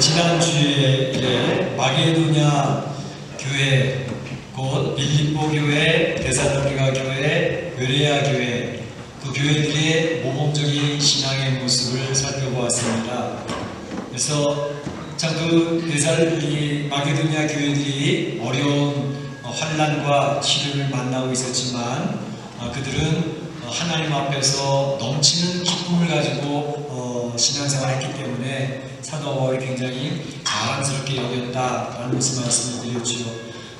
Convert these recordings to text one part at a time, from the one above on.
지난주에 마게도냐 교회, 곧 빌립보 교회, 데살로니가 교회, 베레아 교회, 그 교회들의 모범적인 신앙의 모습을 살펴보았습니다. 그래서 참 그 마게도냐 교회들이 어려운 환난과 시련을 만나고 있었지만 그들은 하나님 앞에서 넘치는 기쁨을 가지고 신앙생활을 했기 때문에 사도 바울이 굉장히 자랑스럽게 여겼다라는 것을 말씀을 드렸죠.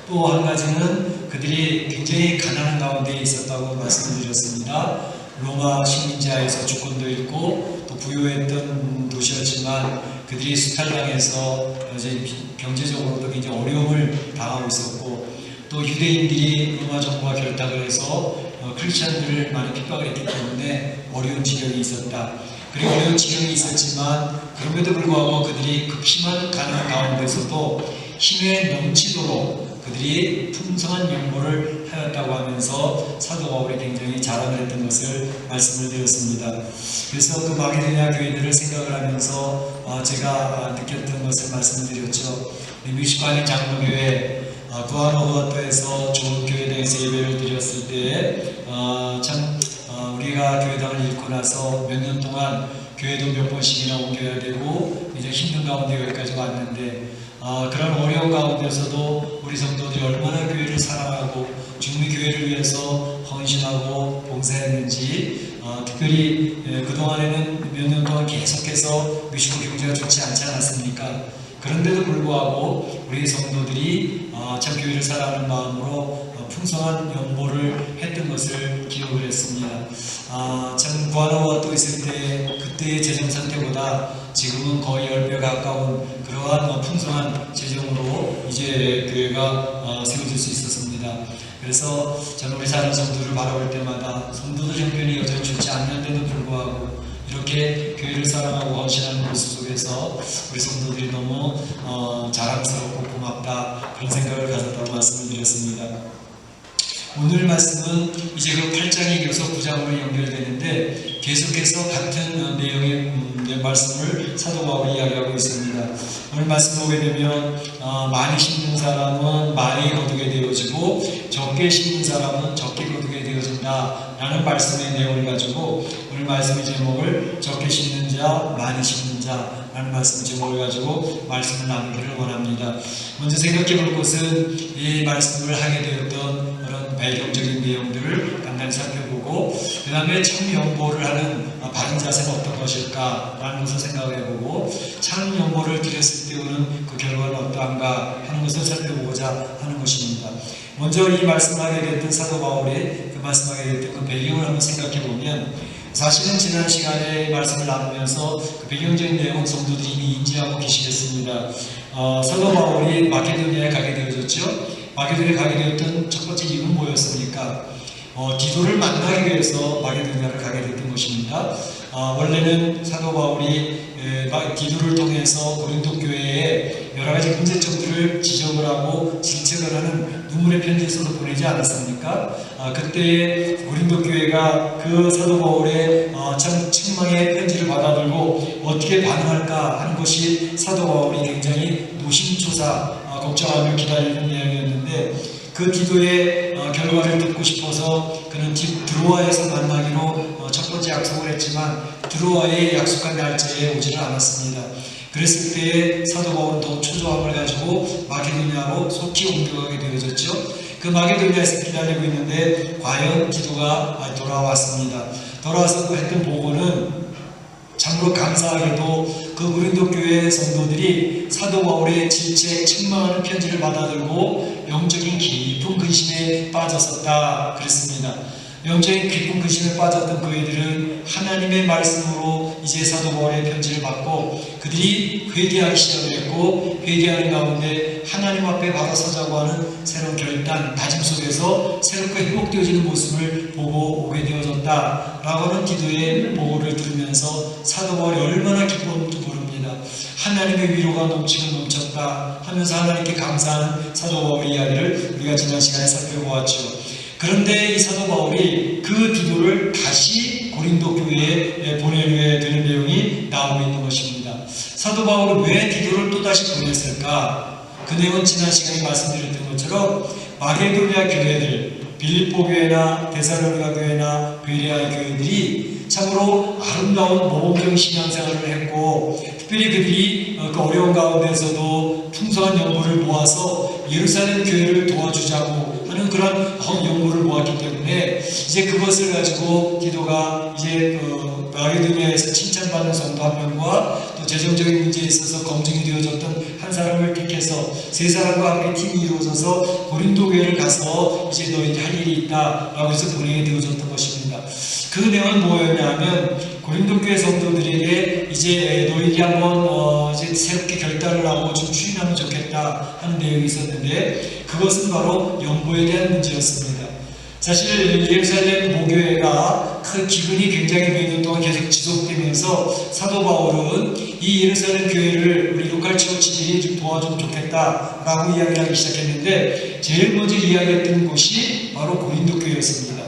또 한 가지는 그들이 굉장히 가난한 가운데 있었다고 말씀을 드렸습니다. 로마 식민지하에서 주권도 있고 또 부유했던 도시였지만 그들이 수탈당해서 이제 경제적으로도 굉장히 어려움을 당하고 있었고, 또 유대인들이 로마 정부와 결탁을 해서 크리스천들을 많이 핍박을 했기 때문에 어려운 지경이 있었다. 그리고 어려운 지경이 있었지만 그럼에도 불구하고 그들이 극심한 가난 가운데서도 힘에 넘치도록 그들이 풍성한 연보를 하였다고 하면서 사도 바울이 굉장히 자랑을 했던 것을 말씀을 드렸습니다. 그래서 그 마게도냐 교회들을 생각을 하면서 제가 느꼈던 것을 말씀드렸죠. 멕시코의 장로교회 구아노바토에서 좋은 교회당에서 예배를 드렸을 때 참 우리가 교회당을 잃고 나서 몇 년 동안 교회도 몇 번씩이나 옮겨야 되고 이제 힘든 가운데 여기까지 왔는데 그런 어려운 가운데서도 우리 성도들이 얼마나 교회를 사랑하고 주님의 교회를 위해서 헌신하고 봉사했는지, 특별히 그동안에는 몇 년 동안 계속해서 멕시코 경제가 좋지 않지 않았습니까? 그런데도 불구하고 우리 성도들이 참 교회를 사랑하는 마음으로 풍성한 연보를 했던 것을 기억을 했습니다. 참 구아노바토 있을 때 그때의 재정 상태보다 지금은 거의 10배 가까운 그러한 풍성한 재정으로 이제 교회가 세워질 수 있었습니다. 그래서 저는 우리 사는 성도를 바라볼 때마다 성도들 형편이 여전히 좋지 않는데도 불구하고 이렇게 교회를 사랑하고 헌신하는 모습 속에서 우리 성도들이 너무 자랑스럽고 고맙다, 그런 생각을 가졌다고 말씀을 드렸습니다. 오늘 말씀은 이제 그 8장에 이어서 9장으로 연결되는데 계속해서 같은 내용의 말씀을 사도 바울이 이야기하고 있습니다. 오늘 말씀 보게 되면 많이 심는 사람은 많이 거두게 되어지고 적게 심는 사람은 적게 거두게 되어진다 라는 말씀의 내용을 가지고 오늘 말씀의 제목을 적게 심는 자, 많이 심는 자 라는 말씀의 제목을 가지고 말씀을 나누기를 원합니다. 먼저 생각해 볼 것은 이 말씀을 하게 되었던 그런 배경적인 내용들을 간단히 살펴보고 그 다음에 참 연보를 하는 바른 자세는 어떤 것일까 라는 것을 생각해보고 참 연보를 드렸을 때 오는 그 결과는 어떠한가 하는 것을 살펴보고자 하는 것입니다. 먼저 이 말씀을 하게 됐던 사도 바울이 그 말씀하게 됐던 그 배경을 한번 생각해보면 사실은 지난 시간에 말씀을 나누면서 그 배경적인 내용은 성도들이 이미 인지하고 계시겠습니다. 사도 바울이 마게도냐에 가게 되어졌죠. 마게도냐에 가게 되었던 첫 번째 이유는 뭐였습니까? 디도를 만나기 위해서 마게도냐를 가게 됐던 것입니다. 원래는 사도 바울이 디도를 통해서 고린도 교회에 여러 가지 문제점들을 지적을 하고 질책을 하는 눈물의 편지를 써서 보내지 않았습니까? 그때 고린도 교회가 그 사도 바울의 참 책망의 편지를 받아들고 어떻게 반응할까 하는 것이 사도 바울이 굉장히 노심초사 걱정하며 기다리는 내용이었는데 그 기도의 결과를 듣고 싶어서 그는 드로아에서 만나기로 첫 번째 약속을 했지만 드로아의 약속한 날짜에 오지를 않았습니다. 그랬을 때에 사도 바울은 더 초조함을 가지고 마게도냐로 속히 옮겨가게 되어졌죠. 그 마게도냐에서 기다리고 있는데 과연 기도가 돌아왔습니다. 돌아와서 했던 보고는 참으로 감사하게도 그 고린도 교회 성도들이 사도 바울의 질책, 책망하는 편지를 받아들고 영적인 깊은 근심에 빠졌었다 그랬습니다. 영적인 깊은 근심에 빠졌던 그이들은 하나님의 말씀으로 이제 사도 바울의 편지를 받고 그들이 회개하기 시작을 했고 회개하는 가운데 하나님 앞에 바로 서자고 하는 새로운 결단, 다짐 속에서 새롭게 회복되어지는 모습을 보고 오게 되어졌다 라고 하는 기도의 보고를 들으면서 사도 바울이 얼마나 기뻤는지 모릅니다. 하나님의 위로가 넘치고 넘쳤다 하면서 하나님께 감사하는 사도 바울의 이야기를 우리가 지난 시간에 살펴보았죠. 그런데 이 사도 바울이 그 기도를 다시 고린도 교회에 보내려야 되는 내용이 나오고 있는 것입니다. 사도 바울은 왜 디도를 또다시 보냈을까? 그 내용은 지난 시간에 말씀드렸던 것처럼 마게도냐 교회들, 빌립보 교회나 데살로니가 교회나 베레아 교회들이 참으로 아름다운 모범적인 신앙생활을 했고, 특별히 그들이 그 어려운 가운데서도 풍성한 연고를 모아서 예루살렘 교회를 도와주자고 하는 그런 연고를 모았기 때문에 이제 그것을 가지고 디도가 이제 마게도냐에서 칭찬받는 성도 한 명과 또 재정적인 문제에 있어서 검증이 되어졌던 한 사람을 택해서 세 사람과 함께 팀이 이루어져서 고린도 교회를 가서 이제 너희들이 할 일이 있다라고 해서 보내게 되어졌던 것입니다. 그 내용은 뭐였냐 하면 고린도 교회 성도들에게 이제 너희들이 한번 이제 새롭게 결단을 하고 좀 추진하면 좋겠다 하는 내용이 있었는데, 그것은 바로 연보에 대한 문제였습니다. 사실 예루살렘 모교회가 그 기근이 굉장히 몇 년 동안 계속 지속되면서 사도 바울은 이 예루살렘 교회를 우리 로컬 처치들이 좀 도와주면 좋겠다라고 이야기를 하기 시작했는데, 제일 먼저 이야기했던 곳이 바로 고린도 교회였습니다.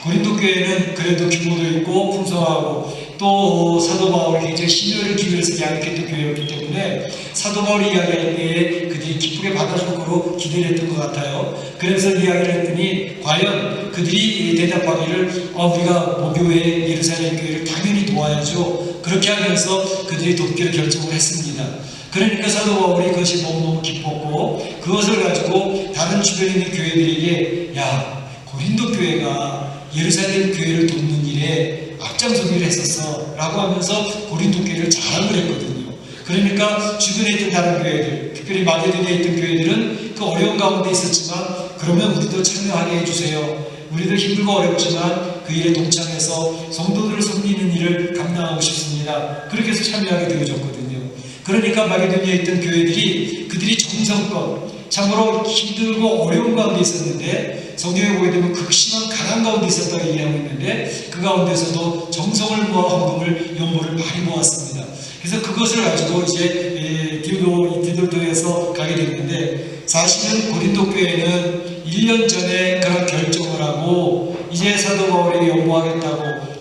고린도 교회는 그래도 규모도 있고 풍성하고 또 사도 바울이 굉장히 신뢰를 기울여서 양육했던 교회였기 때문에 사도 바울이 이야기할 때에 그들이 기쁘게 받아줄 거로 기대를 했던 것 같아요. 그래서 이야기를 했더니 과연 그들이 대답하기를 우리가 모교회 예루살렘 교회를 당연히 도와야죠. 그렇게 하면서 그들이 돕기로 결정을 했습니다. 그러니까 사도 바울이 그것이 너무너무 기뻤고, 그것을 가지고 다른 주변에 있는 교회들에게 야, 고린도 교회가 예루살렘 교회를 돕는 일에 앞장서기를 했었어 라고 하면서 고린도 교회를 자랑을 했거든요. 그러니까 주변에 있던 다른 교회들, 특별히 마게도냐에 있던 교회들은 그 어려운 가운데 있었지만 그러면 우리도 참여하게 해주세요. 우리도 힘들고 어렵지만 그 일에 동참해서 성도들을 섬기는 일을 감당하고 싶습니다. 그렇게 해서 참여하게 되어졌거든요. 그러니까 마게도냐에 있던 교회들이 그들이 정성껏 참으로 힘들고 어려운 가운데 있었는데, 성경에 보게 되면 극심한 가난 가운데 있었다고 얘기하고 있는데 그 가운데서도 정성을 모아 헌금을 연보를 많이 모았습니다. 그래서 그것을 가지고 이제 디도도에서 가게 됐는데, 사실은 고린도 교회는 1년 전에 그런 결정을 하고 이제 사도 바울에게 연보하겠다고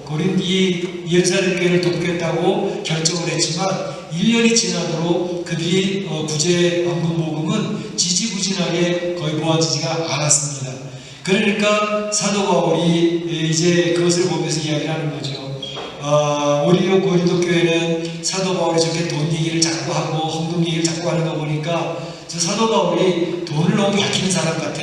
예루살렘 교회를 돕겠다고 결정을 했지만 1년이 지나도록 그들이 구제 헌금 모금은 지지부진하게 거의 모아지지가 않았습니다. 그러니까 사도 바울이 이제 그것을 보면서 이야기를 하는 거죠. 오히려 고린도 교회는 사도 바울이 저렇게 돈 얘기를 자꾸 하고 헌금 얘기를 자꾸 하는 거 보니까 저 사도 바울이 돈을 너무 밝히는 사람 같아.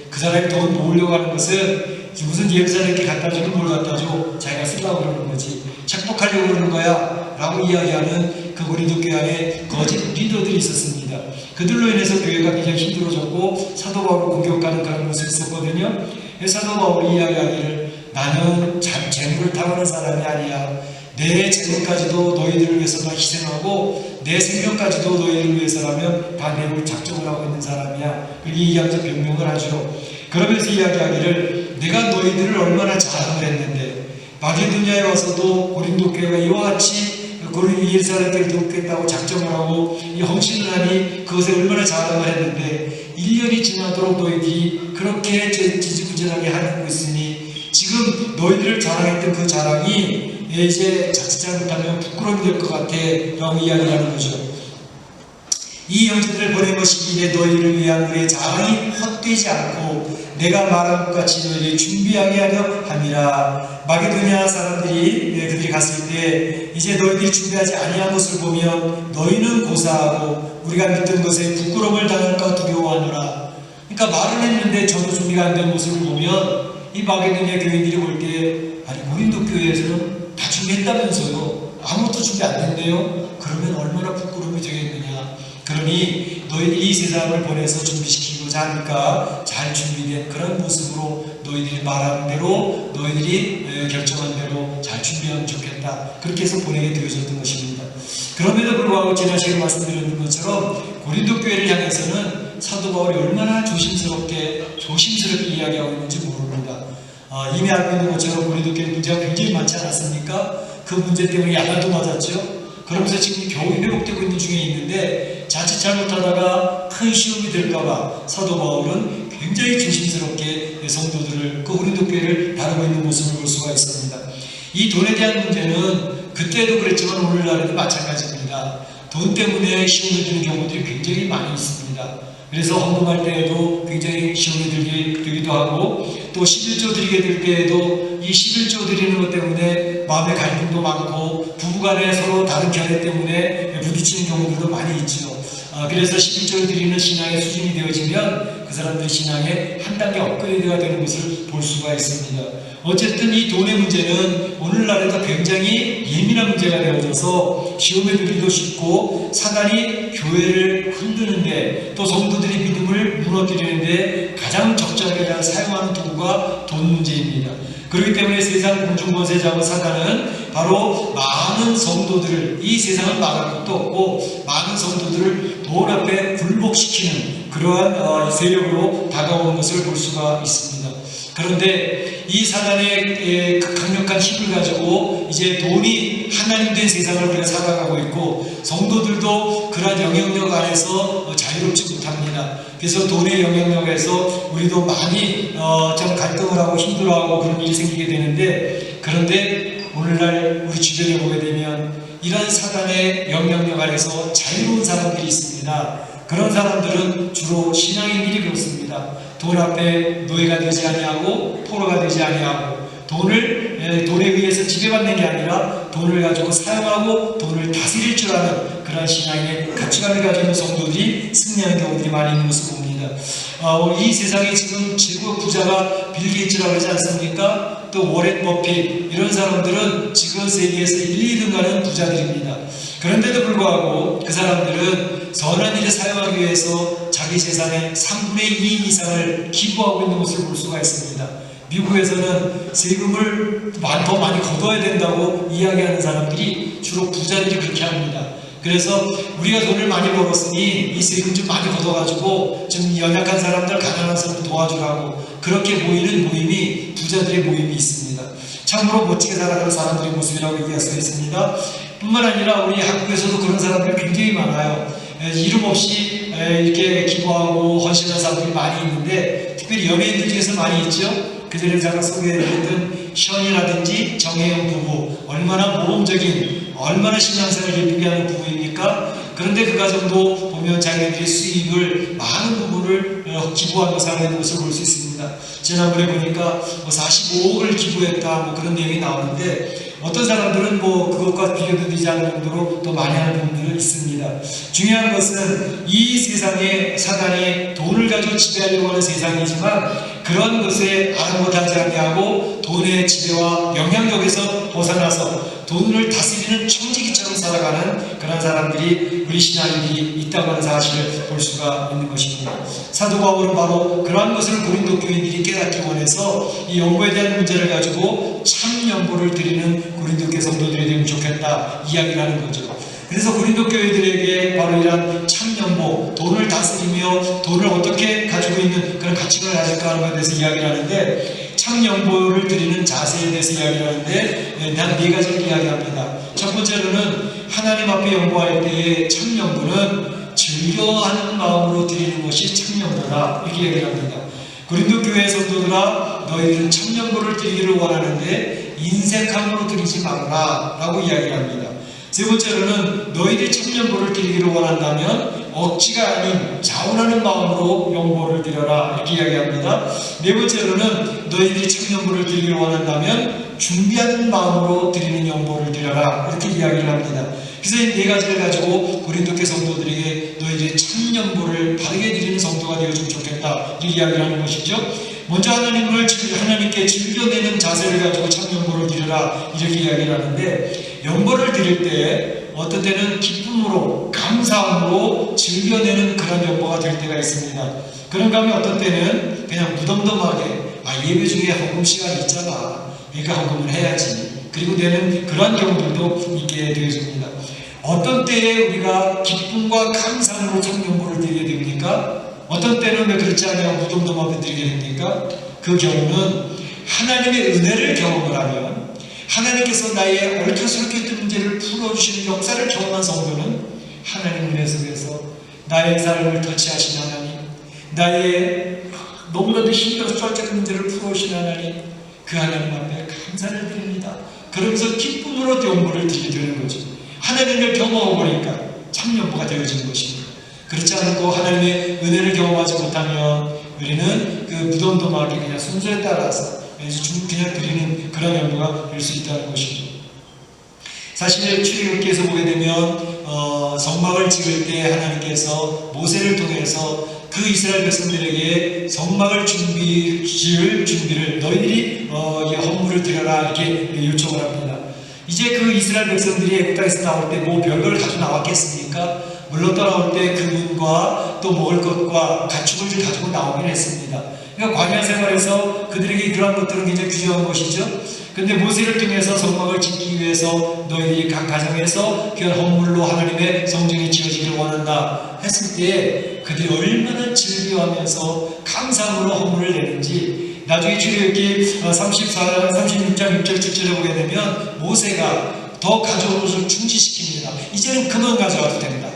그 사람이 돈 모으려고 하는 것은 무슨 예루살렘에 갖다 주면 뭘 갖다 줘? 자기가 쓰려고 그러는 거지. 착복하려고 그러는 거야 라고 이야기하는 그 고린도 교회 안에 거짓 리더들이 있었습니다. 그들로 인해서 교회가 굉장히 힘들어졌고 사도 바울을 공격하는 그런 모습이 있었거든요. 사도 바울이 이야기하기를 나는 재물을 탐하는 사람이 아니야. 내 재물까지도 너희들을 위해서 다 희생하고 내 생명까지도 너희들을 위해서라면 다 내놓을 작정을 하고 있는 사람이야. 그렇게 이야기하면서 변명을 하죠. 그러면서 이야기하기를 내가 너희들을 얼마나 자랑을 했는데, 마게도냐에 와서도 고린도 교회가 이와 같이 예루살렘 교회를 돕겠다고 작정을 하고 이 헌신을 하니 그것에 얼마나 자랑을 했는데 1년이 지나도록 너희들이 그렇게 지지부진하게 하고 있으니 지금 너희들을 자랑했던 그 자랑이 이제 자칫 잘못하면 부끄러움이 될 것 같아 라고 이야기하는 거죠. 이 형제들을 보낸 것이 이제 너희를 위한 우리의 자랑이 헛되지 않고 내가 말한 것 같이 너희를 준비하게 하려 함이라. 마게도냐 사람들이 그들이 갔을 때 이제 너희들이 준비하지 아니한 것을 보면 너희는 고사하고 우리가 믿던 것에 부끄러움을 당할까 두려워하노라. 그러니까 말을 했는데 전혀 준비가 안 된 모습을 보면 이 마게도냐 교인들이 볼 때 아니 고린도 교회에서는 다 준비했다면서요. 아무것도 준비 안 된대요. 그러면 얼마나 부끄러움이 되겠느냐. 그러니 너희들이 이 세상을 보내서 준비시키고자 하니까 잘 준비된 그런 모습으로 너희들이 말하는 대로 너희들이 결정한 대로 잘 준비하면 좋겠다. 그렇게 해서 보내게 되어졌던 것입니다. 그럼에도 불구하고 지난 시간에 말씀드렸던 것처럼 고린도 교회를 향해서는 사도 바울이 얼마나 조심스럽게 이야기하고 있는지 모릅니다. 이미 알고 있는 것처럼 고린도 교회 문제가 굉장히 많지 않았습니까? 그 문제 때문에 야단도 맞았죠. 그러면서 지금 겨우 회복되고 있는 중에 있는데 자칫 잘못하다가 큰 시험이 될까봐 사도 바울은 굉장히 조심스럽게 성도들을 그 고린도 교회를 다루고 있는 모습을 볼 수가 있습니다. 이 돈에 대한 문제는 그 그때도 그랬지만 오늘날에도 마찬가지입니다. 돈 때문에 시험을 드는 경우들이 굉장히 많이 있습니다. 그래서 헌금할 때에도 굉장히 시험이 들기도 하고, 또 11조 드리게 될 때에도 이 11조 드리는 것 때문에 마음의 갈등도 많고, 부부간에 서로 다른 견해 때문에 부딪히는 경우들도 많이 있죠. 그래서 11조를 드리는 신앙의 수준이 되어지면 그 사람들의 신앙에 한 단계 업그레이드가 되는 것을 볼 수가 있습니다. 어쨌든 이 돈의 문제는 오늘날에도 굉장히 예민한 문제가 되어져서 시험에 들기도 쉽고, 사단이 교회를 흔드는데, 또 성도들의 믿음을 무너뜨리는데 가장 적절하게 사용하는 도구가 돈 문제입니다. 그렇기 때문에 세상 공중권세자고 사단은 바로 많은 성도들을, 이 세상은 막을 것도 없고 많은 성도들을 돈 앞에 굴복시키는 그러한 세력으로 다가오는 것을 볼 수가 있습니다. 그런데 이 사단의 그 강력한 힘을 가지고 이제 돈이 하나님 된 세상을 우리가 살아가고 있고, 성도들도 그러한 영향력 안에서 자유롭지 못합니다. 그래서 돈의 영향력에서 우리도 많이 좀 갈등을 하고 힘들어하고 그런 일이 생기게 되는데, 그런데 오늘날 우리 주변에 보게 되면 이러한 사단의 영향력 안에서 자유로운 사람들이 있습니다. 그런 사람들은 주로 신앙의 길이 그렇습니다. 돈 앞에 노예가 되지 아니하고 포로가 되지 아니하고, 돈에 의해서 지배받는 게 아니라 돈을 가지고 사용하고 돈을 다스릴 줄 아는 그런 신앙의 가치관을 가지고 있는 성도들이 승리하는 경우들이 많이 있는 것을 봅니다. 이 세상에 지금 최고 부자가 빌 게이츠라고 그러지 않습니까? 또 워렌 버핏, 이런 사람들은 지금 세계에서 1, 2등 가는 부자들입니다. 그런데도 불구하고 그 사람들은 선한 일에 사용하기 위해서 자기 재산의 3분의 2 이상을 기부하고 있는 것을 볼 수가 있습니다. 미국에서는 세금을 더 많이 걷어야 된다고 이야기하는 사람들이 주로 부자들이 그렇게 합니다. 그래서 우리가 돈을 많이 벌었으니 이 세금 좀 많이 걷어가지고 좀 연약한 사람들, 가난한 사람들 도와주라고, 그렇게 모이는 모임이 부자들의 모임이 있습니다. 참으로 멋지게 살아가는 사람들의 모습이라고 얘기할 수 있습니다. 뿐만 아니라 우리 한국에서도 그런 사람들이 굉장히 많아요. 이름 없이 이렇게 기부하고 헌신하는 사람들이 많이 있는데, 특별히 연예인들 중에서 많이 있죠. 그전에 제가 소개해드렸던 션이라든지 정혜영 부부, 얼마나 모범적인, 얼마나 신앙생활을 예쁘게 하는 부부입니까? 그런데 그 가정도 보면 자기들의 수입을 많은 부분을 기부하며 살아가는 것을 볼 수 있습니다. 지난번에 보니까 45억을 기부했다, 그런 내용이 나오는데, 어떤 사람들은 그것과 비교도 되지 않는 정도로 또 많이 하는 부분들은 있습니다. 중요한 것은 이 세상에 사단이 돈을 가지고 지배하려고 하는 세상이지만, 그런 것에 아랑곳하지 아니하고 돈의 지배와 영향력에서 벗어나서 돈을 다스리는 청지기처럼 살아가는 그런 사람들이 우리 신앙인들이 있다고 하는 사실을 볼 수가 있는 것입니다. 사도 바울은 바로 그러한 것을 고린도 교인들이 깨닫기 원해서 이 연보에 대한 문제를 가지고 참 연보를 드리는 고린도 교회 성도들이 되면 좋겠다 이야기를 하는 거죠. 그래서 고린도 교회들에게 바로 이런 참연보, 돈을 다스리며 돈을 어떻게 가지고 있는 그런 가치관을 가질까 하는 것에 대해서 이야기를 하는데, 참연보를 드리는 자세에 대해서 이야기를 하는데, 단 4가지를 이야기합니다. 첫 번째로는 하나님 앞에 연보할 때의 참연보는 즐겨하는 마음으로 드리는 것이 참연보다, 이렇게 이야기를 합니다. 고린도 교회 성도들아, 너희들은 참연보를 드리기를 원하는데 인색함으로 드리지 말라 라고 이야기를 합니다. 세 번째로는 너희들이 참연보를 드리기를 원한다면 억지가 아닌 자원하는 마음으로 연보를 드려라, 이렇게 이야기합니다. 네 번째로는 너희들이 참연보를 드리기를 원한다면 준비하는 마음으로 드리는 연보를 드려라, 이렇게 이야기를 합니다. 그래서 이 4가지를 가지고 고린도교 성도들에게 너희들이 참연보를 바르게 드리는 성도가 되어주면 좋겠다, 이렇게 이야기를 하는 것이죠. 먼저 하나님께 즐겨내는 자세를 가지고 참연보를 드려라, 이렇게 이야기를 하는데, 연보를 드릴 때 어떤 때는 기쁨으로, 감사함으로 즐겨내는 그런 연보가 될 때가 있습니다. 그런가 하면 어떤 때는 그냥 무덤덤하게, 예배 중에 헌금 시간이 있잖아, 그러니까 헌금을 해야지, 그리고 내는 그런 경우들도 있게 되어집니다. 어떤 때에 우리가 기쁨과 감사함으로 참연보를 드리게 됩니까? 어떤 때는 왜 그렇지 않냐고 무덤덤하게 드리게 됩니까? 그 경우는 하나님의 은혜를 경험을 하면, 하나님께서 나의 얽혀스럽게 했던 문제를 풀어주시는 역사를 경험한 성도는 하나님 은혜 속에서 나의 삶을 터치하신 하나님, 나의 너무나도 힘들어서 쩔쩔한 문제를 풀어주신 하나님, 그 하나님 앞에 감사를 드립니다. 그러면서 기쁨으로 연보를 드리게 되는 거죠. 하나님을 경험하고 보니까 참 연보가 되어지는 것입니다. 그렇지 않고 하나님의 은혜를 경험하지 못하면 우리는 그 무덤덤하게 그냥 순서에 따라서 그냥 드리는 그런 연보가 될 수 있다는 것이죠. 사실 출애굽기에서 보게 되면 성막을 지을 때 하나님께서 모세를 통해서 그 이스라엘 백성들에게 성막을 지을 준비를 너희들이 헌물을 드려라 이렇게 요청을 합니다. 이제 그 이스라엘 백성들이 애굽 땅에서 나올 때 뭐 별걸 가지고 나왔겠습니까? 물론 떠나올 때 금은과 또 먹을 것과 가축을 가지고 나오긴 했습니다. 그러니까 광야 생활에서 그들에게 그러한 것들은 굉장히 귀중한 것이죠. 근데 모세를 통해서 성막을 짓기 위해서 너희들이 각 가정에서 귀한 헌물로 하나님의 성전이 지어지기를 원한다 했을 때 그들이 얼마나 즐겨하면서 감사함으로 헌물을 내는지 나중에 출애굽기 36장 6절 7절에 보게 되면 모세가 더 가져온 것을 중지시킵니다. 이제는 그만 가져와도 된다.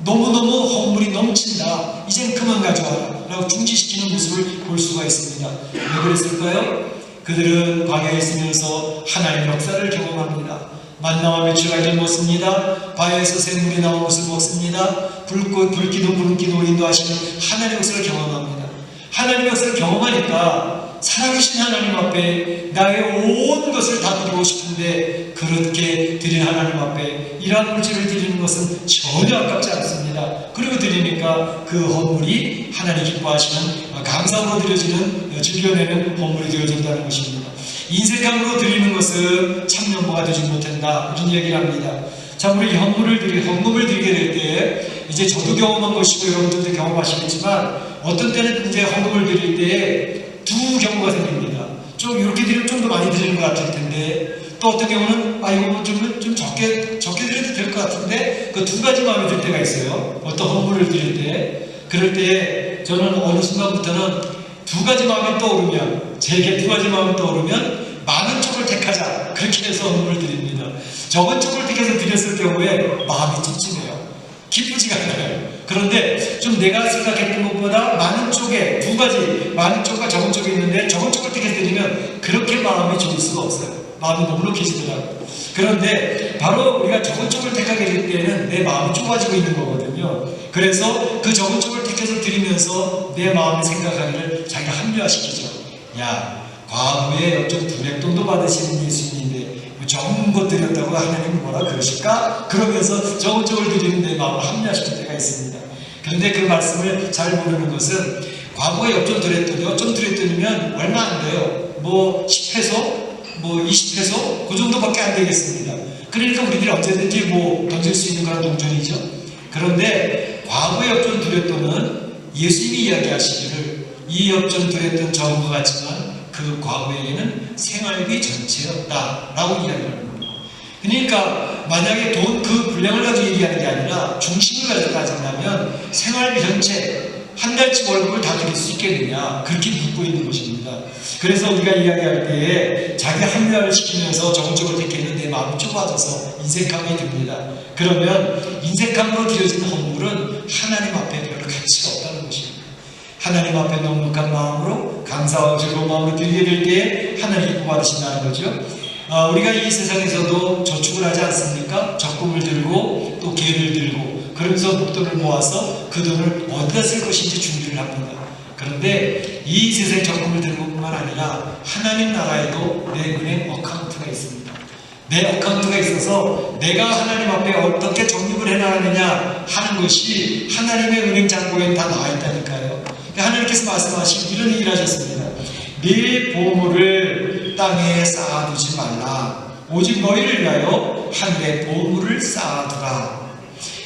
너무너무 헌물이 넘친다. 이제는 그만 가져와라 라고 중지시키는 모습을 볼 수가 있습니다. 왜 그랬을까요? 그들은 광야에 있으면서 하나님의 역사를 경험합니다. 만나와 메추라기를 먹습니다. 바위에서 샘물이 나온 것을 먹습니다. 불기도 구름기도 인도하시는 하나님의 역사를 경험합니다. 하나님의 역사를 경험하니까 살아계신 하나님 앞에 나의 온 것을 다 드리고 싶은데 그렇게 드린 하나님 앞에 이러한 물질을 드리는 것은 전혀 아깝지 않습니다. 그리고 드리니까 그 헌물이 하나님 기뻐하시는 감사로 드려지는 즐겨내는 헌물이 되어진다는 것입니다. 인색함으로 드리는 것은 참 연보가 되지 못한다 이런 얘기를 합니다. 자, 우리 헌금을 드리게 될 때 이제 저도 경험한 것이고 여러분들도 경험하시겠지만 어떤 때는 이제 헌금을 드릴 때 두 경우가 생깁니다. 좀 이렇게 드리면 좀 더 많이 드리는 것 같을 텐데 또 어떤 경우는 이거 좀 적게 드려도 될 것 같은데 그 두 가지 마음이 들 때가 있어요. 어떤 헌물을 드릴 때 그럴 때 저는 어느 순간부터는 두 가지 마음이 떠오르면 제게 두 가지 마음이 떠오르면 많은 쪽을 택하자 그렇게 해서 헌물을 드립니다. 적은 쪽을 택해서 드렸을 경우에 마음이 찝찝해요. 기쁘지가 않아요. 그런데 좀 내가 생각했던 것보다 많은 쪽에 두 가지 많은 쪽과 적은 쪽이 있는데 적은 쪽을 택해서 드리면 그렇게 마음이 좋을 수가 없어요. 마음이 넉넉해지더라고요. 그런데 바로 우리가 적은 쪽을 택하게 될 때는 내 마음이 좁아지고 있는 거거든요. 그래서 그 적은 쪽을 택해서 드리면서 내 마음을 생각하기를 자기가 합리화시키죠. 야, 과거에 좀 두렉돈도 받으시는 예수님인데 적은 것 드렸다고 하나님이 뭐라 그러실까? 그러면서 적은 쪽을 드리는 내 마음을 합리화시킬 때가 있습니다. 그런데 그 말씀을 잘 모르는 것은 과거에 엽전 드렸더니면 얼마 안 돼요. 뭐 10회소? 뭐 20회소? 그 정도밖에 안 되겠습니다. 그러니까 우리들이 언제든지 뭐 던질 수 있는 그런 동전이죠. 그런데 과거에 엽전 드렸더는 예수님이 이야기하시기를 이 엽전 드렸던 적은 것 같지만 그 과거에는 생활비 전체였다 라고 이야기합니다. 그러니까 만약에 돈 그 분량을 가지고 얘기하는 게 아니라 중심을 가지고 따진다면 생활비 전체 한 달치 월급을 다 드릴 수 있겠느냐 그렇게 묻고 있는 것입니다. 그래서 우리가 이야기할 때에 자기 합리화를 시키면서 적은 쪽을 택했는데 마음이 좁아져서 인색함이 듭니다. 그러면 인색함으로 드려진 헌물은 하나님 앞에 별 가치가 없다는 것입니다. 하나님 앞에 넉넉한 마음으로 감사와 즐거운 마음으로 드리게 될 때에 하나님이 기뻐 받으신다는 거죠. 우리가 이 세상에서도 저축을 하지 않습니까? 적금을 들고 또 계를 들고 그러면서 목돈을 모아서 그 돈을 어디다 쓸 것인지 준비를 합니다. 그런데 이 세상에 적금을 들고 뿐만 아니라 하나님 나라에도 내 은행 어카운트가 있습니다. 내 어카운트가 있어서 내가 하나님 앞에 어떻게 적립을 해나가느냐 하는 것이 하나님의 은행 잔고에 다 나와 있다니까요. 하나님께서 말씀하신 이런 얘기를 하셨습니다. 네 보물을 땅에 쌓아두지 말라. 오직 너희를 위하여 하늘에 보물을 쌓아두라.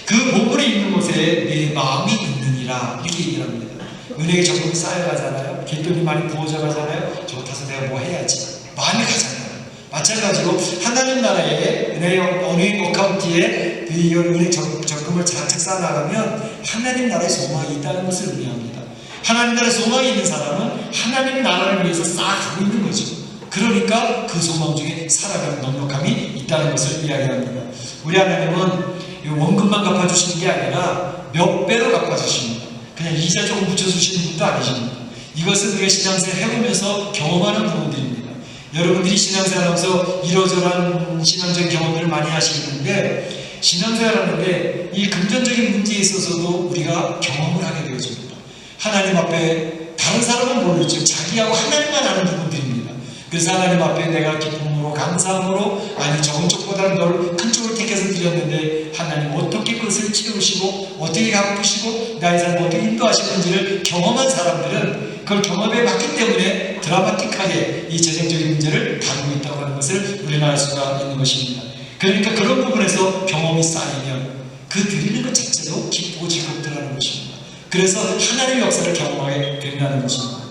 그 보물이 있는 곳에 내 마음이 있느니라. 이렇게 얘기를 합니다. 은행에 적금이 쌓여가잖아요. 뒷돈이 많이 부어져 가잖아요. 저거 타서 내가 뭐 해야지. 마음이 가잖아요. 마찬가지로 하나님 나라의 은행 어카운트에 이 은행 적금을 잔뜩 쌓아나가면 하나님 나라의 소망이 있다는 것을 의미합니다. 하나님 나라의 소망이 있는 사람은 하나님 나라를 위해서 쌓아가고 있는 거죠. 그러니까 그 소망 중에 살아가는 넉넉함이 있다는 것을 이야기합니다. 우리 하나님은 원금만 갚아주시는 게 아니라 몇 배로 갚아주십니다. 그냥 이자 조금 붙여주시는 분도 아니십니다. 이것은 우리가 신앙생활 해보면서 경험하는 부분들입니다. 여러분들이 신앙생활하면서 이러저러한 신앙적인 경험들을 많이 하시는데, 신앙생활하는데 이 금전적인 문제에 있어서도 우리가 경험을 하게 되어집니다. 하나님 앞에 다른 사람은 모르죠. 자기하고 하나님만 아는 부분들입니다. 그래서 하나님 앞에 내가 기쁨으로 감사함으로, 아니 적은 쪽보다는 더 큰 쪽을 택해서 드렸는데 하나님 어떻게 그것을 채우시고 어떻게 갚으시고 나의 삶을 어떻게 인도하시는지를 경험한 사람들은 그걸 경험해 봤기 때문에 드라마틱하게 이 재정적인 문제를 다루고 있다고 하는 것을 우리는 알 수가 있는 것입니다. 그러니까 그런 부분에서 경험이 쌓이면 그 드리는 것 자체도 기쁘고 즐겁더라는 것입니다. 그래서 하나님의 역사를 경험하게 된다는 것입니다.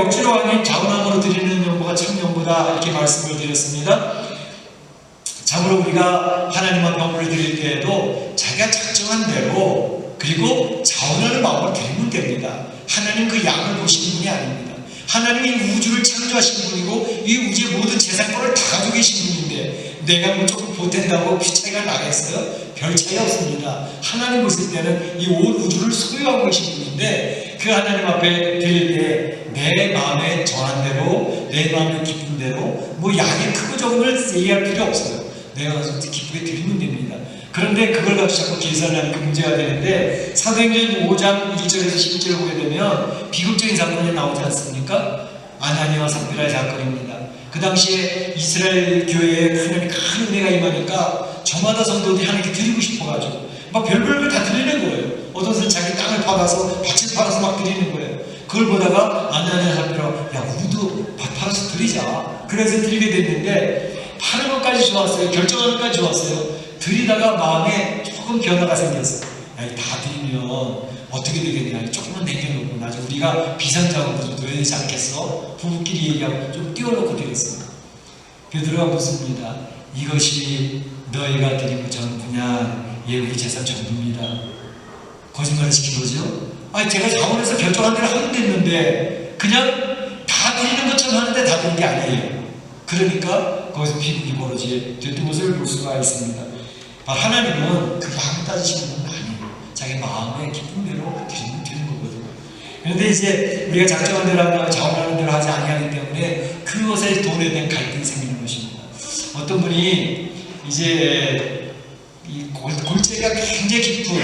억지로 아닌 자원함으로 드리는 연보가 참 연보다 이렇게 말씀을 드렸습니다. 참으로 우리가 하나님 앞에 헌물을 드릴 때에도 자기가 작정한 대로 그리고 자원하는 마음으로 드리면 됩니다. 하나님 그 양을 보시는 분이 아닙니다. 하나님이 우주를 창조하신 분이고 이 우주의 모든 재산권을 다 가지고 계신 분인데 내가 뭐 조금 보탠다고 피 차이가 나겠어요? 별 차이 없습니다. 하나님 보실 때는 이 온 우주를 소유하고 계신 분인데 그 하나님 앞에 드릴 때 내 마음에 정한 대로 내 마음의 기쁜 대로 뭐 양이 크고 적음을 얘기할 필요 없어요. 내가 기쁘게 드리면 됩니다. 그런데 그걸 가지고 자꾸 계산하는 그 문제가 되는데 사도행전 5장 1절에서 11절을 보게 되면 비극적인 사건이 나오지 않습니까? 아나니아와 삽비라의 사건입니다. 그 당시에 이스라엘 교회에 하나님의 큰 은혜가 임하니까 저마다 성도들이 하나님께 드리고 싶어가지고 막 별별 걸 다 드리는 거예요. 어떤 사람은 자기 땅을 팔아서 밭을 팔아서 막 드리는 거예요. 그걸 보다가 아나니아 삽비라가 야 우리도 밭 팔아서 드리자. 그래서 드리게 됐는데 파는 것까지 좋았어요. 결정하는 것까지 좋았어요. 드리다가 마음에 조금 변화가 생겼어요. 야, 다 드리면 어떻게 되겠냐. 조금만 내려놓고 나중에 우리가 비상장으로 좀 넣어야 되지 않겠어? 부부끼리 얘기하고 좀 띄워놓고 드렸습니다. 베드로가 묻습니다. 이것이 너희가 드리고 전부냐? 예, 우리 재산 전부입니다. 거짓말을 시킨 거죠? 아니 제가 자원해서 결정한 대로 하면 됐는데 그냥 다 드리는 것처럼 하는데 다 드린 게 아니에요. 그러니까 거기서 비극이 벌어졌던 것을 볼 수가 있습니다. 하나님은 그 양 따지시는 건 아니에요. 자기 마음의 기쁨대로 드리면 되는 거거든요. 그런데 이제 우리가 작정한 대로 하거나 자원하는 대로 하지 아니하기 때문에 그것에 돈에 대한 갈등이 생기는 것입니다. 어떤 분이 이제 이 골짜기가 굉장히 깊은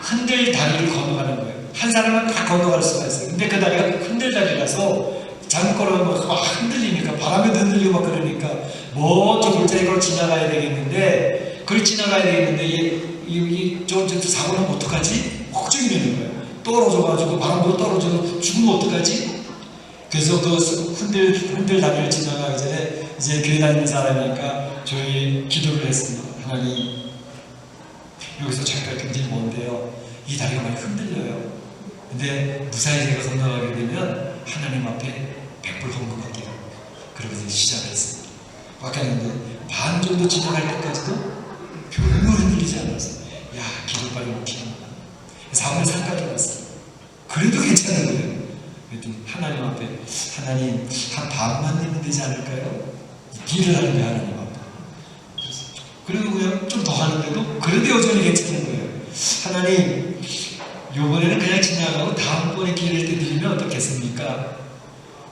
흔들 다리를 건너가는 거예요. 한 사람은 다 건너갈 수가 있어요. 근데 그 다리가 흔들 다리라서 잘못 걸어가면 막 흔들리니까 바람에 흔들리고 막 그러니까 먼저 골짜기로 지나가야 되겠는데 그걸 지나가야 되겠는데 저 사고는 어떡하지? 걱정이 되는 거예요. 떨어져가지고 바람도 떨어져서 죽으면 어떡하지? 그래서 그 흔들 다리를 지나가기 전에 이제 교회 다니는 사람이니까 저희 기도를 했습니다. 하나님 여기서 자기가 굉장히 먼데요. 이 다리가 많이 흔들려요. 근데 무사히 제가 건너가게 되면 하나님 앞에 100불 헌금할게요. 그러면서 시작을 했습니다. 아까 했는데 반 정도 지나갈 때까지도 별로 흔들리지 않았어요. 야, 길을 빨리 못 키는구나. 그래서 아무리 산까지 왔어요. 그래도 괜찮은 거예요. 그랬더니 하나님 앞에 하나님 한 반만 내면 되지 않을까요? 딜을 하는 거예요. 하나님 앞에. 그리고 그냥 좀 더 하는데도 그래도 여전히 괜찮은 거예요. 하나님 요번에는 그냥 지나가고 다음번에 기회를 때 드리면 어떻겠습니까?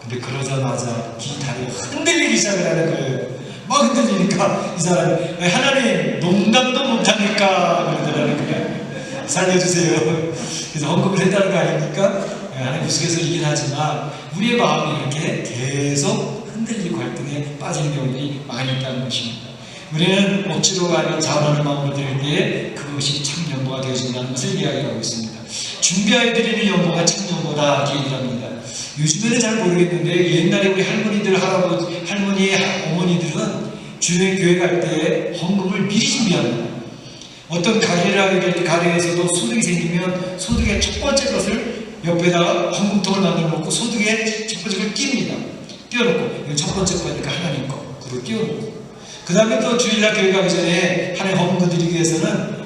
근데 그러자마자 이 다리가 흔들리기 시작을 하는 거예요. 막 흔들리니까 이 사람이 하나님 농담도 못합니까? 그러더라는 거예요. 살려주세요. 그래서 헌금을 했다는 거 아닙니까? 하나님 우스갯소리이긴 하지만 우리의 마음이 이렇게 계속 흔들리고 갈등에 빠지는 경우들이 많이 있다는 것입니다. 우리는 억지로 아닌 자원하는 마음으로 드릴 때에 그것이 참 연보가 되어진다는 것을 이야기하고 있습니다. 준비하여 드리는 연보가 참 연보다 이렇게 얘기합니다. 요즘에는 잘 모르겠는데 옛날에 우리 할머니들, 할머니, 어머니들은 주변 교회 갈 때 헌금을 미리 준비합니다. 어떤 가게에서도 소득이 생기면 소득의 첫 번째 것을 옆에다가 헌금통을 만들어 놓고 소득의 첫 번째 걸 띄워놓고 이거 첫 번째 거니까 하나님 거 그리고 띄워놓고 그 다음에 또 주일날 교회 가기 전에 하나님 헌금 드리기 위해서는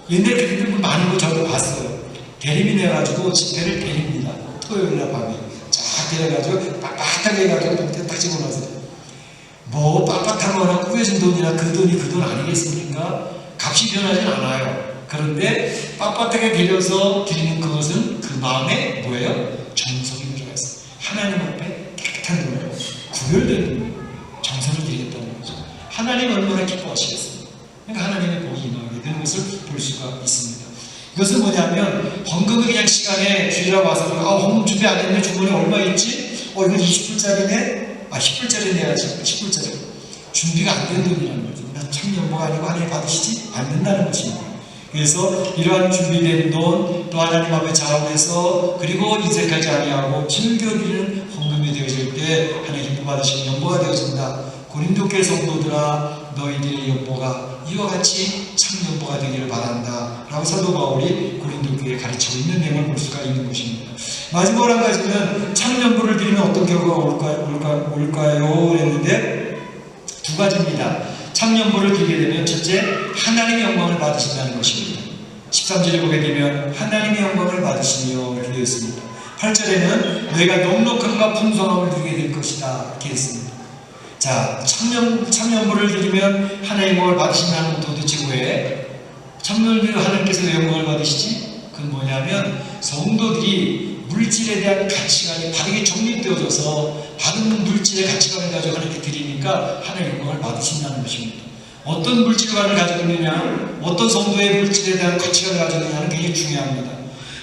옛날 그림들 많은 거 저도 봤어요. 대림이 내가지고 집회를 대립니다. 토요일날 밤에 쫙 데려가지고 빳빳하게 해가지고 봉투에 딱 집어넣어서 뭐 빳빳한 거나 꾸며진 돈이나 그 돈이 그 돈 아니겠습니까? 값이 변하진 않아요. 그런데 빳빳하게 빌려서 드리는 그것은 그 마음에 뭐예요? 정성이 들어가 있어요. 하나님 앞에 깨끗한 돈으로 구별되는 거예요. 수가 있습니다. 이것은 뭐냐면 헌금을 그냥 시간에 주일날 와서 헌금 준비 안 했네, 주머니 얼마 있지? 이건 20불짜리네? 10불짜리 내야지. 10불짜리. 준비가 안 된 돈이라는 거죠. 청년부가 아니고 하나님 받으시지 않는다는 것입니다. 그래서 이러한 준비된 돈, 또 하나님 앞에 자원해서 그리고 인색하지 아니하고 즐겨드리는 헌금이 되어질 때 하나님 기쁨 받으시는 연보가 되어진다. 고린도교회 성도들아, 너희들의 연보가 이와 같이 참 연보가 되기를 바란다 라고 사도 바울이 고린도교회에 가르치고 있는 내용을 볼 수가 있는 것입니다. 마지막으로 한 가지는 참 연보를 드리면 어떤 결과가 올까요? 그랬는데 두 가지입니다. 참 연보를 드리게 되면 첫째, 하나님의 영광을 받으신다는 것입니다. 13절에 보게 되면 하나님의 영광을 받으시며 이렇게 되어 있습니다. 8절에는 너희가 넉넉함과 풍성함을 누리게 될 것이다 이렇게 했습니다. 자, 참 연보를 드리면 하나님의 영광을 받으신다는 도대체 왜? 참연보를 하나님께서 왜 영광을 받으시지? 그건 뭐냐면 성도들이 물질에 대한 가치관이 바르게 정립되어져서 받은 물질의 가치관을 가지고 하나님께 드리니까 하나님의 영광을 받으신다는 것입니다. 어떤 물질관을 가지고 있느냐, 어떤 성도의 물질에 대한 가치관을 가지고 있느냐는 굉장히 중요합니다.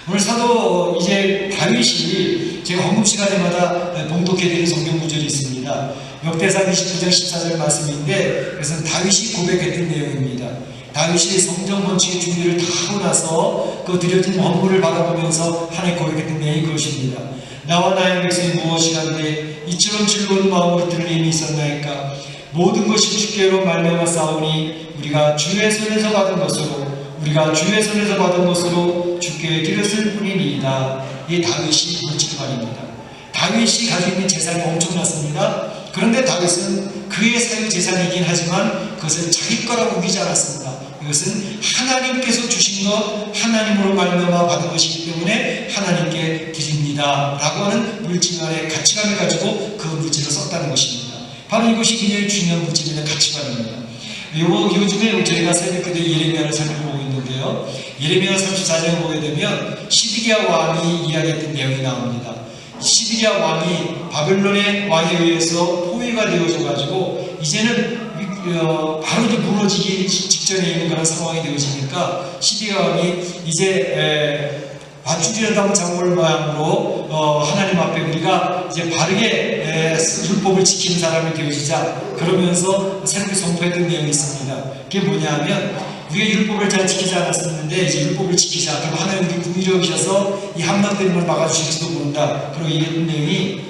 오늘 사도 이제 다윗이 제가 헌금 시간마다 봉독해드리는 성경 구절이 있습니다. 역대상 29장 14절 말씀인데 그것은 다윗이 고백했던 내용입니다. 다윗이 성전 건축의 준비를 다 하고 나서 그 드려진 헌물을 바라보면서 하나님 고백했던 내용이 그것입니다. 나와 나의 백성이 무엇이란데 이처럼 즐거운 마음으로 들을 힘이 있었나이까. 모든 것이 주께로 말미암아 싸우니 우리가 주의 손에서 받은 것으로 주께 드렸을 뿐이니이다. 이 다윗이 물질관입니다. 다윗이 가지고 있는 재산이 엄청났습니다. 그런데 다윗은 그의 사유 재산이긴 하지만 그것을 자기 거라고 여기지 않았습니다. 이것은 하나님께서 주신 것, 하나님으로 말미암아 받은 것이기 때문에 하나님께 드립니다 라고 하는 물질관의 가치관을 가지고 그 물질을 썼다는 것입니다. 바로 이것이 굉장히 중요한 물질의 가치관입니다. 요즘에 저희가 새벽기도 예레미야를 살펴보고 있는데요, 예레미야 34장을 보게 되면 시드기야 왕이 이야기했던 내용이 나옵니다. 시드기야 왕이 바벨론의 왕에 의해서 포위가 되어져 가지고 이제는 바로 이제 무너지기 직전에 있는 그런 상황이 되어지니까 시드기야 왕이 이제 밧줄이라도 장을 모양으로 하나님 앞에 우리가 이제 바르게 율법을 지키는 사람이 되어지자 그러면서 새롭게 선포했던 내용이 있습니다. 그게 뭐냐면 우리가 율법을 잘 지키지 않았었는데 이제 율법을 지키자. 그럼 하나님 우리 궁일여기셔서 이 함락되는 막아주실지도 모른다. 그리고 이런 내용이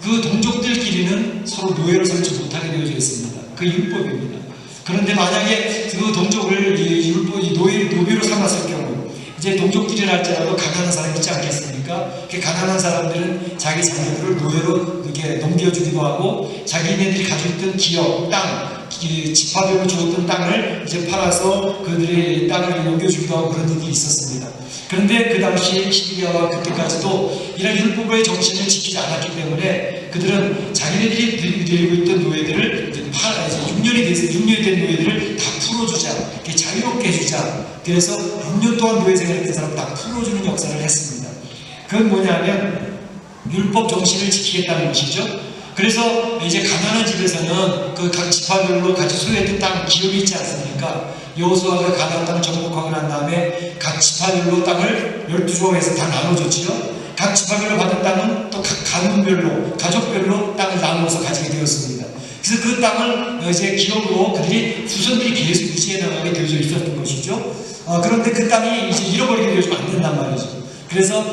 그 동족들끼리는 서로 노예를 설치 못하게 되어져 있습니다. 그 율법입니다. 그런데 만약에 그 동족을 율법이 노비로 삼았을 경우 이제 동족들이라 할지라도 가난한 사람이 있지 않겠습니까? 가난한 사람들은 자기 자녀들을 노예로 이렇게 넘겨주기도 하고 자기네들이 가지고 있던 기업, 땅, 지파별로 주었던 땅을 이제 팔아서 그들의 땅을 넘겨주기도 하고 그런 일이 있었습니다. 그런데 그 당시 시드기야와 그때까지도 이런 율법의 정신을 지키지 않았기 때문에 그들은 자기네들이 데리고 있던 노예들을 이제 6년이 된 노예들을 다 풀어주자, 자유롭게 해주자. 그래서 6년 동안 노예 생활했던 사람 다 풀어주는 역사를 했습니다. 그건 뭐냐면 율법 정신을 지키겠다는 것이죠. 그래서 이제 가난한 집에서는 그 각 지파별로 같이 소유했던 땅 기업이 있지 않습니까? 여호수아가 가나안 땅을 정복하고 난 다음에 각 지파별로 땅을 12조각에서 다 나눠줬지요. 각 지파별로 받은 땅은 또 각 가문별로, 가족별로 땅을 나누어서 가지게 되었습니다. 그래서 그 땅을 이제 기업으로 그들이 후손들이 계속 유지해 나가게 되어져 있었던 것이죠. 그런데 그 땅이 이제 잃어버리게 되어지면 안 된단 말이죠. 그래서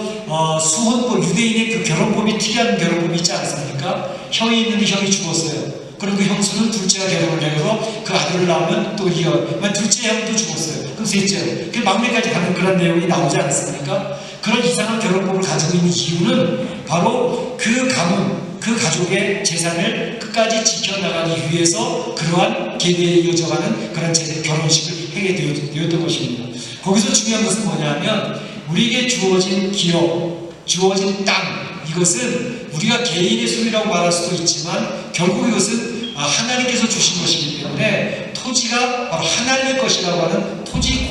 수혼법, 유대인의 그 결혼법이 특이한 결혼법이 있지 않습니까? 형이 있는데 형이 죽었어요. 그럼 그 형수는 둘째가 결혼을 해서 그 아들을 낳으면 또 이어, 둘째 형도 죽었어요. 그럼 셋째로. 그 막내까지 가는 그런 내용이 나오지 않습니까? 그런 이상한 결혼법을 가지고 있는 이유는 바로 그 가문, 그 가족의 재산을 끝까지 지켜나가기 위해서 그러한 계대에 이어져가는 그런 결혼식을 하게 되었던 것입니다. 거기서 중요한 것은 뭐냐면 우리에게 주어진 기업, 주어진 땅, 이것은 우리가 개인의 소유라고 말할 수도 있지만 결국 이것은 하나님께서 주신 것이기 때문에 토지가 바로 하나님의 것이라고 하는 토지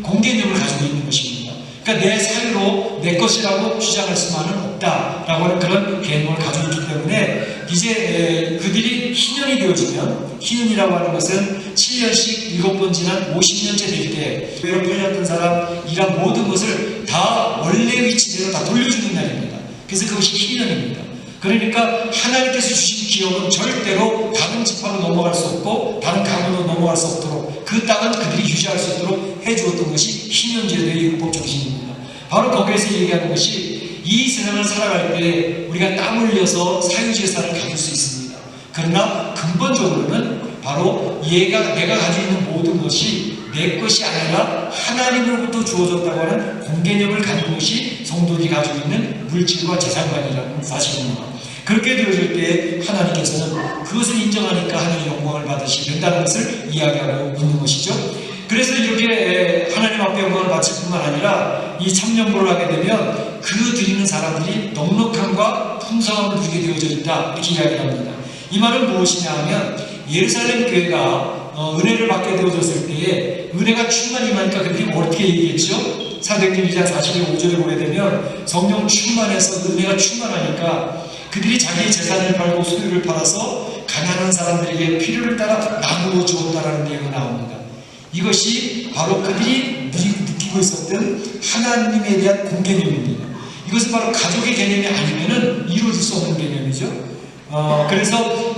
공개념을 가지고 있는 것입니다. 그러니까 내 사유로 내 것이라고 주장할 수만은 없다라고 하는 그런 개념을 가지고 있기 때문에 이제 그들이 희년이 되어지면, 희년이라고 하는 것은 7년씩 7번 지난 50년째 될 때 교회로 팔렸던 사람 이런 모든 것을 다 원래 위치대로 다 돌려주는 날입니다. 그래서 그것이 희년입니다. 그러니까 하나님께서 주신 기업은 절대로 다른 지파로 넘어갈 수 없고 다른 가문으로 넘어갈 수 없도록 그 땅은 그들이 유지할 수 있도록 해주었던 것이 희년제도의 율법 정신입니다. 바로 거기에서 얘기하는 것이 이 세상을 살아갈 때 우리가 땀 흘려서 사유재산을 가질 수 있습니다. 그러나 근본적으로는 바로 내가 가지고 있는 모든 것이 내 것이 아니라 하나님으로부터 주어졌다고 하는 공개념을 가진 것이 성도들이 가지고 있는 물질과 재산관이라는 사실입니다. 그렇게 되어질 때 하나님께서는 그것을 인정하니까 하나님의 영광을 받으시게 된다는 것을 이야기하고 있는 것이죠. 그래서 이렇게 하나님 앞에 영광을 바칠 뿐만 아니라 이 참년보를 하게 되면 그 드리는 사람들이 넉넉함과 풍성함을 누리게 되어져 있다, 이렇게 이야기합니다. 이 말은 무엇이냐 하면 예루살렘 교회가 은혜를 받게 되어졌을 때에 은혜가 충만이니까 그들이 어떻게 얘기했죠? 사도행전 2장 45절에 보게 되면 성령 충만해서 은혜가 충만하니까 그들이 자기의 재산을 팔고 소유를 팔아서 가난한 사람들에게 필요를 따라 나누어 주었다라는 내용이 나옵니다. 이것이 바로 그들이 느끼고 있었던 하나님에 대한 공개념입니다. 이것은 바로 가족의 개념이 아니면은 이루어질 수 없는 개념이죠. 그래서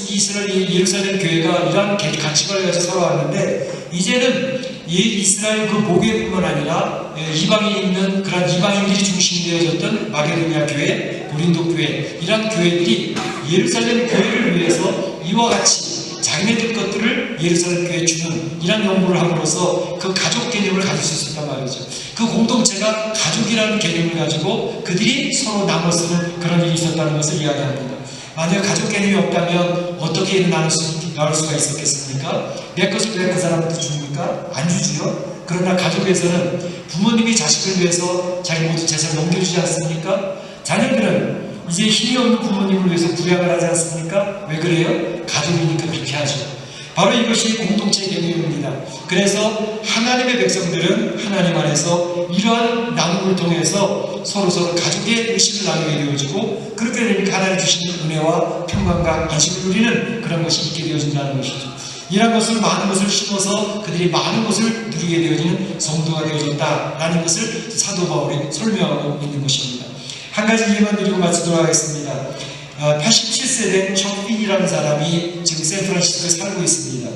이스라엘 예루살렘 교회가 이러한 가치관을 가지고 살아왔는데 이제는 이스라엘 그 모교뿐만 아니라 이방에 있는 그런 이방인들이 중심이 되어졌던 마게도냐 교회, 고린도 교회, 이런 교회들이 예루살렘 교회를 위해서 이와 같이 자기네들 것들을 예루살렘 교회에 주는 이런 연구를 함으로써 그 가족 개념을 가질 수 있었단 말이죠. 그 공동체가 가족이라는 개념을 가지고 그들이 서로 나눠 쓰는 그런 일이 있었다는 것을 이야기합니다. 만약 가족 개념이 없다면 어떻게 나눌 수가 있었겠습니까? 내 것을 왜 그 사람한테 줍니까? 안 주지요. 그러나 가족에서는 부모님이 자식을 위해서 자기 모든 재산을 넘겨주지 않습니까? 자녀들은 이제 힘이 없는 부모님을 위해서 부양을 하지 않습니까? 왜 그래요? 가족이니까 그렇게 하죠. 바로 이것이 공동체 개념입니다. 그래서 하나님의 백성들은 하나님 안에서 이러한 나눔을 통해서 서로서로 가족의 의식을 나누게 되어지고 그렇게 되니까 하나님 주시는 은혜와 평강과 안식을 누리는 그런 것이 있게 되어진다는 것이죠. 이런 것을 많은 것을 심어서 그들이 많은 것을 누리게 되어지는 성도가 되어졌다라는 것을 사도 바울이 설명하고 있는 것입니다. 한 가지 예만 드리고 마치도록 하겠습니다. 87세 된 척빈이라는 사람이 지금 샌프란시스코에 살고 있습니다.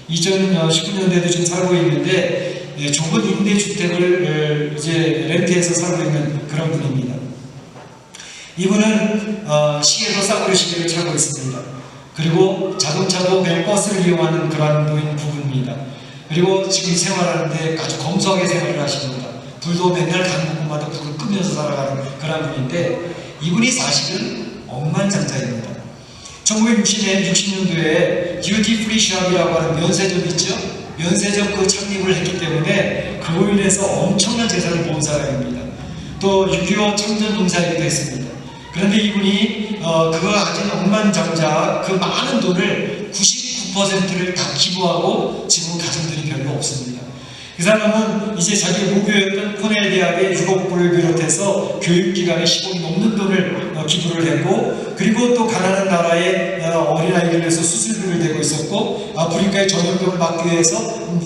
2019년대도 지금 살고 있는데 좁은 임대주택을 이제 렌트해서 살고 있는 그런 분입니다. 이분은 시에서 싸구려 시계를 차고 있습니다. 그리고 자동차도 그냥 버스를 이용하는 그런 노인 부부입니다. 그리고 지금 생활하는데 아주 검소하게 생활을 하십니다. 불도 맨날 가는 곳마다 불을 끄면서 살아가는 그런 분인데 이분이 사실은 억만장자입니다. 1960년도에 듀티 프리 샵이라고 하는 면세점 있죠? 면세점 그 창립을 했기 때문에 그로 인해서 엄청난 재산을 모은 사람입니다. 또 6.25 청전봉사이기도 했습니다. 그런데 이분이 그거 가진 억만장자 그 많은 돈을 99%를 다 기부하고 지금 가정들이 별로 없습니다. 그 사람은 이제 자기 모교였던 코넬 대학의 6억 불을 비롯해서 교육기관에 10억이 넘는 돈을 기부를 했고 그리고 또 가난한 나라의 어린아이들을 위해서 수술비를 내고 있었고 아프리카의 전염병을 막기 위해서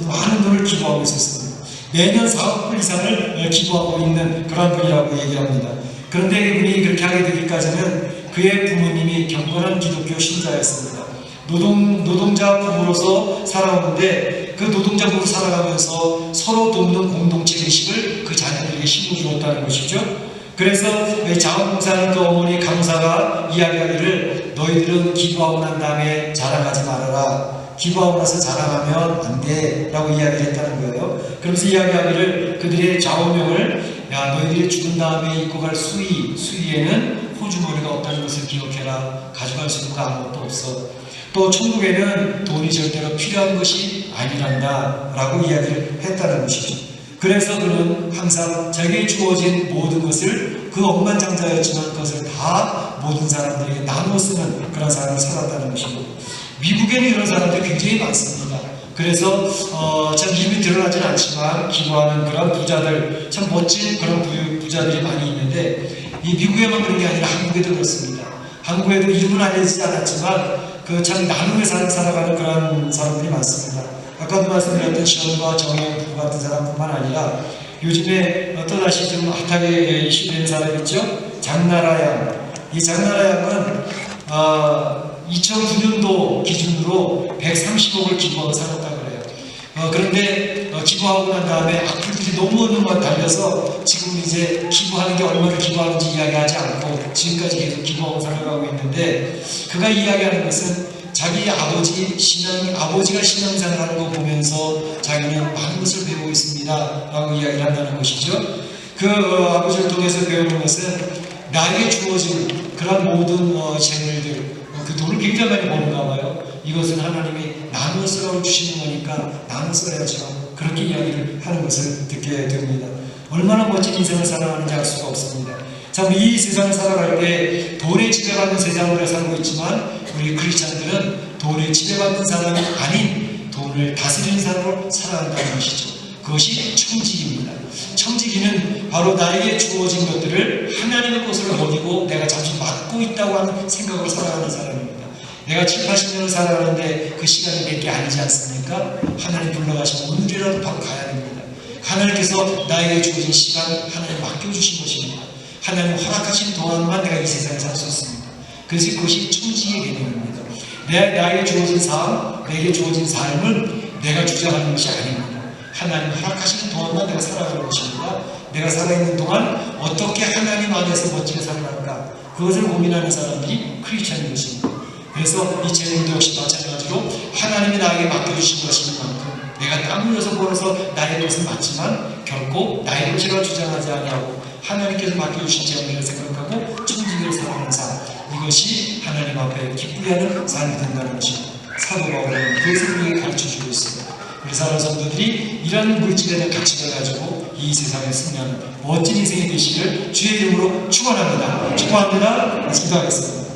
많은 돈을 기부하고 있었습니다. 매년 4억 불 이상을 기부하고 있는 그런 분이라고 얘기합니다. 그런데 이분이 그렇게 하게 되기까지는 그의 부모님이 경건한 기독교 신자였습니다. 노동자 부부로서 살아오는데 그 노동자 부부로 살아가면서 서로 돕는 공동체 의식을 그 자녀들에게 심어주었다는 것이죠. 그래서 자원봉사하는 그 어머니 강사가 이야기하기를 너희들은 기부하고 난 다음에 자랑하지 말아라. 기부하고 나서 자랑하면 안 돼 라고 이야기를 했다는 거예요. 그러면서 이야기하기를 그들의 좌우명을 야 너희들이 죽은 다음에 입고 갈 수의에는 호주머니가 없다는 것을 기억해라. 가져갈 수 있는 거 아무것도 없어. 또 천국에는 돈이 절대로 필요한 것이 아니란다 라고 이야기를 했다는 것이죠. 그래서 그는 항상 자기에게 주어진 모든 것을 그 억만장자였지만 그것을 다 모든 사람들에게 나누어 쓰는 그런 삶을 살았다는 것이고 미국에는 이런 사람들이 굉장히 많습니다. 그래서 참 이름이 드러나지는 않지만 기부하는 그런 부자들, 참 멋진 그런 부자들이 많이 있는데, 이 미국에만 그런 게 아니라 한국에도 그렇습니다. 한국에도 이름은 알려지지 않았지만 그 참 나눔에 살아가는 그런 사람들이 많습니다. 아까도 말씀드렸던 시원과 정영 부부 같은 사람뿐만 아니라 요즘에 또다시 좀 핫하게 이슈되는 사람 있죠? 장나라 양. 이 장나라 양은 2009년도 기준으로 130억을 기부하고 살았다고 그래요. 그런데 기부하고 난 다음에 악플들이 너무 달려서 지금 이제 기부하는 게 얼마나 기부하는지 이야기하지 않고 지금까지 계속 기부하고 살아가고 있는데, 그가 이야기하는 것은 자기 아버지가 신앙생활 하는 거 보면서 자기는 많은 것을 배우고 있습니다 라고 이야기를 한다는 것이죠. 그 아버지를 통해서 배우는 것은 나에게 주어진 그런 모든 재물들, 그 돈을 굉장히 많이 버는가 봐요. 이것은 하나님이 나눠 쓰라고 주시는 거니까 나눠 써야죠. 그렇게 이야기를 하는 것을 듣게 됩니다. 얼마나 멋진 인생을 살아가는지 알 수가 없습니다. 참 이 세상을 살아갈 때 돈에 지배받는 세상으로 살고 있지만, 우리 크리스찬들은 돈에 지배받는 사람이 아닌 돈을 다스리는 사람으로 살아간다는 것이죠. 그것이 청지기입니다. 청지기는 바로 나에게 주어진 것들을 하나님의 것으로 여기고 내가 잠시 맡고 있다고 하는 생각으로 살아가는 사람입니다. 내가 7, 80년을 살아가는데 그 시간이 몇 개 아니지 않습니까? 하나님 불러가시면 오늘이라도 바로 가야 됩니다. 하나님께서 나에게 주어진 시간 하나님 맡겨주신 것입니다. 하나님 허락하신 동안만 내가 이 세상에 살 수 있습니다. 그래서 그것이 청지기의 개념입니다. 나에게 주어진 삶, 내게 주어진 삶을 내가 주장하는 것이 아닙니다. 하나님 허락하시는 동안만 내가 살아가는 것입니다. 내가 살아있는 동안 어떻게 하나님 안에서 멋지게 살아갈까, 그것을 고민하는 사람들이 크리스천인 것입니다. 그래서 이 재능도 역시 마찬가지로 하나님이 나에게 맡겨주신 것인 만큼 내가 땀 흘려서 벌어서 나의 것은 맞지만 결코 나의 것이라고 주장하지 아니하고 하나님께서 맡겨주신 재능을 생각하고 청지기를 살아가는 삶, 이것이 하나님 앞에 기쁘게 하는 삶이 된다는 것입니다. 사도 바울은 그것을 우리에게 가르쳐주고 있습니다. 우리 사랑하는 성도들이 이런 물질에 대한 가치를 가지고 이 세상에 승리하는 멋진 인생이 되시기를 주의 이름으로 축원합니다. 축원합니다. 기도하겠습니다.